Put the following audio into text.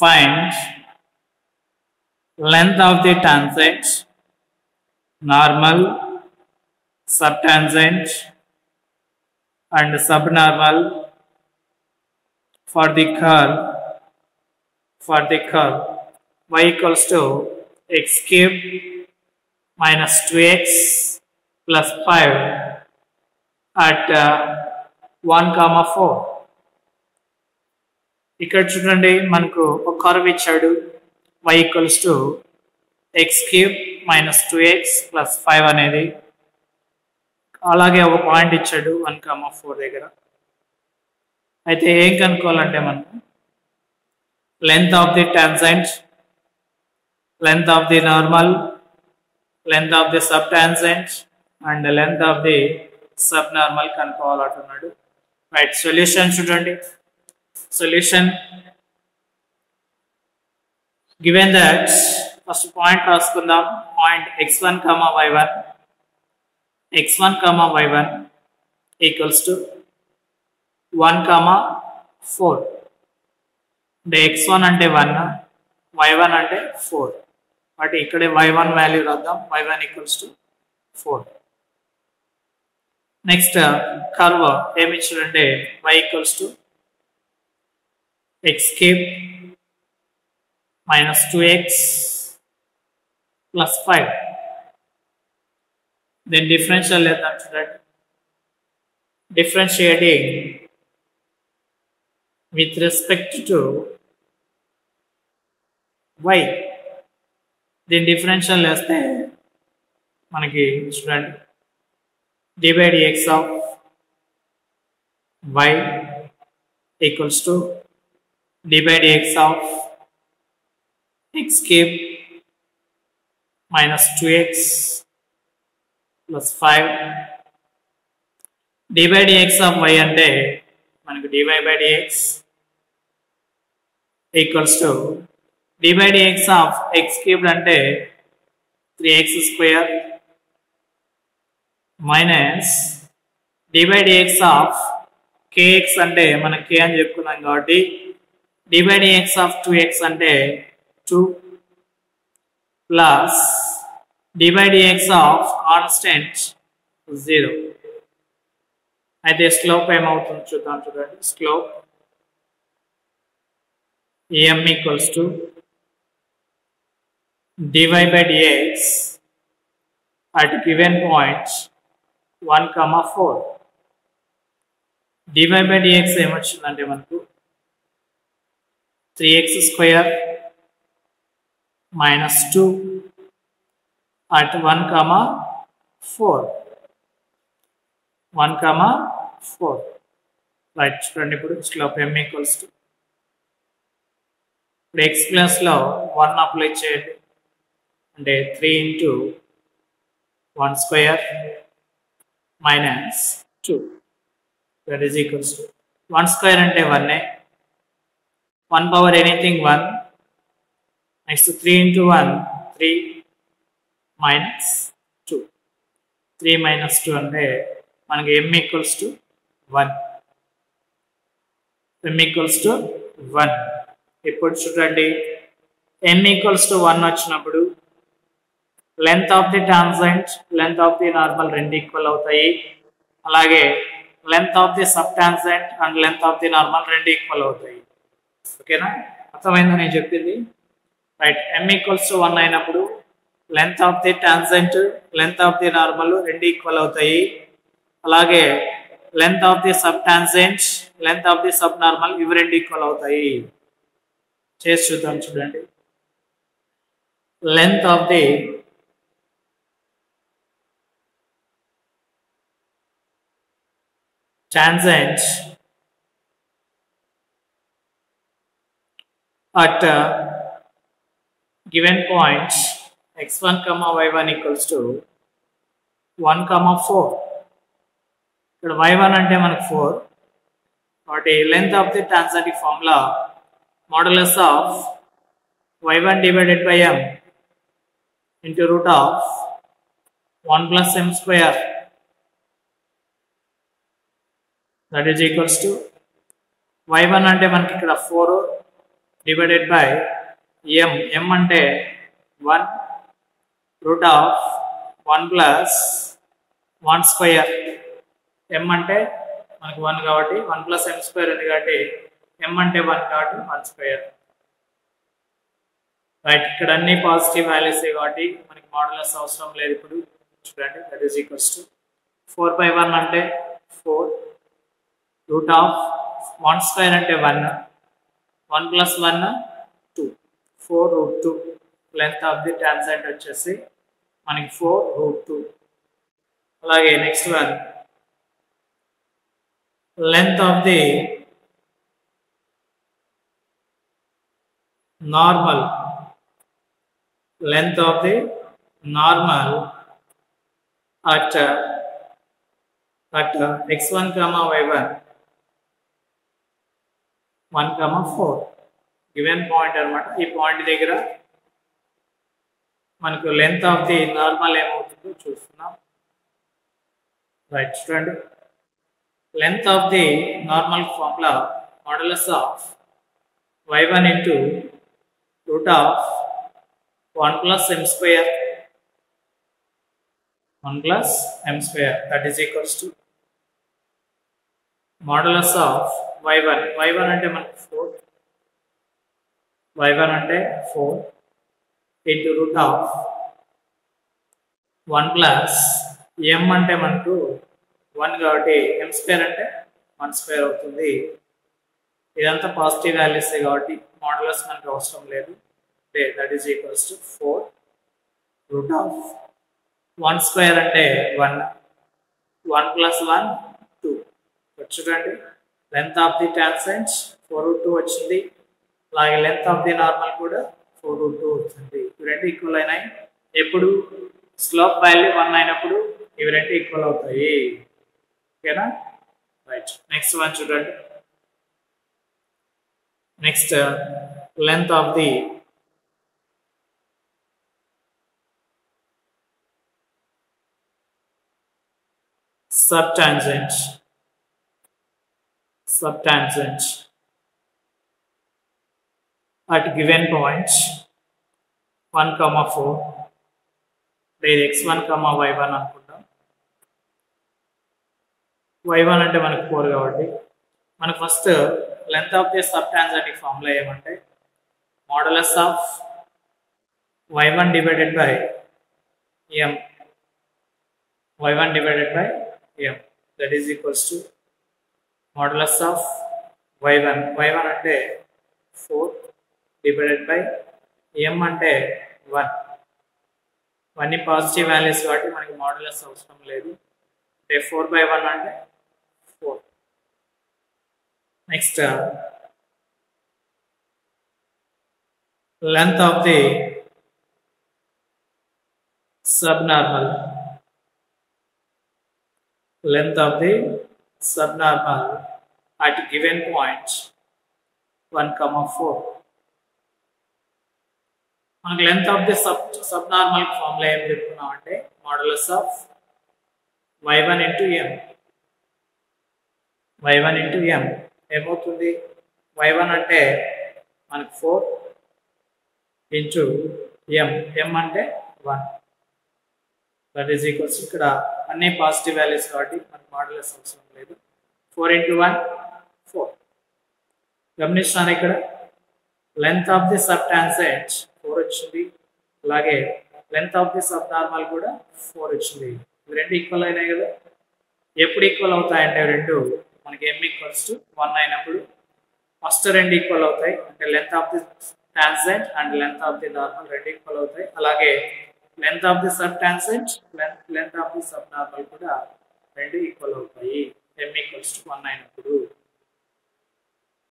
find length of the tangent, normal, subtangent and subnormal for the curve y equals to x cube minus 2x plus 5 at 1,4. ఇక్కడ చూడండి మనకు ఒక curve ఇచ్చాడు y equals to x cube minus 2x plus 5 అనేది, అలాగే ఒక point ఇచ్చాడు 1,4 దగ్గర. అయితే ఏం కనుక్కోవాలంటే మనం length of the tangent, length of the normal, length of the sub tangent and length of the sub normal కనుక్కోవాలంటున్నాడు. రైట్, సొల్యూషన్ చూడండి. Solution, given that first point రాసుకుందాం. point x1 y1 equals to 1,4. అంటే x1 అంటే 1, y1 అంటే 4. But ఇక్కడే y1 value రాద్దాం. y1 equals to 4. Next curve ఏమి ఇచ్చాడంటే y equals to x cube minus 2x plus 5. Then differential differentiating with respect to y. Then differential చేస్తే మనకి చూడండి d by dx of y equals to d by dx of x cube minus 2x plus 5. d by dx of y అంటే మనకు dy by dx equals to d by dx of x cubed అంటే 3x square minus d by dx of kx అంటే మనం k అని చెప్పుకున్నాం కాబట్టి d by dx of 2x అంటే 2 plus d by dx of constant 0. అయితే slope ఏమవుతుంది చూద్దాం. చూడండి, slope m equals to dy by dx at given point 1,4. dy by dx ఏమొచ్చిందంటే మనకు 3x square minus 2 at 1,4. Right, చూడండి. ఇప్పుడు స్లోప్ m ఈక్వల్స్ టు ఇప్పుడు x plus లో 1 apply చేయండి. అంటే 3 into 1 square minus 2 that is equals to 1 square అంటే 1. 1 power anything 1. Next 3 into 1 3 minus 2. 3 minus 2 అంటే మనకి m equals to 1. m equals to 1. ఇప్పుడు చూడండి, m equals to 1 వచ్చినప్పుడు length of the tangent, length of the normal రెండు equal అవుతాయి. అలాగే length of the sub tangent and length of the normal రెండు equal అవుతాయి. ఓకేనా, అర్థమైందా నేను చెప్పింది? రైట్, m equals to 1 అయినప్పుడు length of the tangent, length of the normal రెండు ఈక్వల్ అవుతాయి. అలాగే length of the sub tangent, length of the sub normal ఇవి రెండు ఈక్వల్ అవుతాయి. చేసి చూద్దాం. చూడండి, length of the tangent at given points x1 y1 equals to 1,4. ఇక్కడ y1 అంటే మనకు 4 కాబట్టి length of the tangent formula modulus of y1 divided by m into root of 1 plus m square, that is equals to y1 అంటే మనకి ఇక్కడ 4 divided by m అంటే 1 root of 1 plus 1 square. m అంటే మనకు 1 కాబట్టి 1 ప్లస్ m స్క్వేర్ ఉంది కాబట్టి m అంటే 1 కాబట్టి 1 స్క్వేర్. రైట్, ఇక్కడ అన్ని పాజిటివ్ వాల్యూస్ కాబట్టి మనకి మాడ్యులస్ అవసరం లేదు. ఇప్పుడు చూడండి, దట్ ఈస్ ఈక్వల్స్ టు 4/1 అంటే 4 రూట్ ఆఫ్ 1 స్క్వేర్ అంటే 1 1 plus 1 2 4 root 2. Length of the tangent వచ్చేసి మనకి 4 రూట్ 2. అలాగే next one, length of the normal, length of the normal at x1 comma y1 1 comma 4 given point అన్నమాట. ఈ point దగ్గర మనకు length of the normal ఏమవుతుందో చూస్తున్నాం. రైట్, చూడండి, length of the normal formula modulus of y1 into root of 1 plus m square, 1 plus m square, that is equals to modulus of y1. y1 అంటే మనకు 4, y1 అంటే 4 into root of 1 plus m అంటే మనకు 1 కాబట్టి m square అంటే 1 square అవుతుంది. ఇదంతా positive values కాబట్టి మాడ్యులస్ మనకు అవసరం లేదు. That is equals to 4 root of 1 square అంటే 1 1 plus 1 2. చూడండి, length of the tangent 4 root 2 వచ్చింది. అలాగే లెంత్ ఆఫ్ ది నార్మల్ కూడా 4 root 2 వచ్చింది. ఇవి రెండు ఈక్వల్ అయినాయి. ఎప్పుడు స్లోప్ వాల్యూ 1 అయినప్పుడు ఇవి రెండు ఈక్వల్ అవుతాయి. ఓకేనా? రైట్, నెక్స్ట్ వన్ చూడండి. Next length of the subtangent at given point 1 comma 4, లేదా x1 comma y1 అనుకుంటాం. y1 అంటే మనకు 4 కాబట్టి మనకు first length of the subtangent formula ఏమంటే modulus of y1 divided by m, y1 divided by m, that is equals to modulus of y1. y1 అంటే 4 divided by m అంటే 1. ఇవన్నీ positive values కాబట్టి మనకి మాడ్యులస్ అవసరం లేదు. అంటే 4/1 అంటే 4. Next length of the subnormal, length of the subnormal at given point 1 comma 4. మనకు లెంత్ ఆఫ్ ది సబ్నార్మల్ ఫార్ములా ఏం చెప్పుకున్నాం అంటే modulus of y1 into m. y1 into m ఏమవుతుంది? y1 అంటే మనకు 4 ఇంటూ m అంటే 1. దట్ ఈస్ ఈక్వల్స్, ఇక్కడ అన్ని పాజిటివ్ వాల్యూస్ కాబట్టి మనకు మాడ్యులస్ అవసరం లేదు. 4 ఇంటూ 1 4. గమనిస్తున్నాను, ఇక్కడ length of the sub tangent 4 వచ్చింది. అలాగే length of the sub normal కూడా 4 వచ్చింది. ఇవి రెండు ఈక్వల్ అయినాయి కదా. ఎప్పుడు ఈక్వల్ అవుతాయంటే రెండు మనకి m ఈక్వల్స్ టు 1 అయినప్పుడు ఫస్ట్ రెండు ఈక్వల్ అవుతాయి. అంటే length of the tangent and length of the normal రెండు ఈక్వల్ అవుతాయి. అలాగే length of the sub tangent, length of the sub normal కూడా రెండు ఈక్వల్ అవుతాయి m ఈక్వల్స్ టు 1 అయినప్పుడు.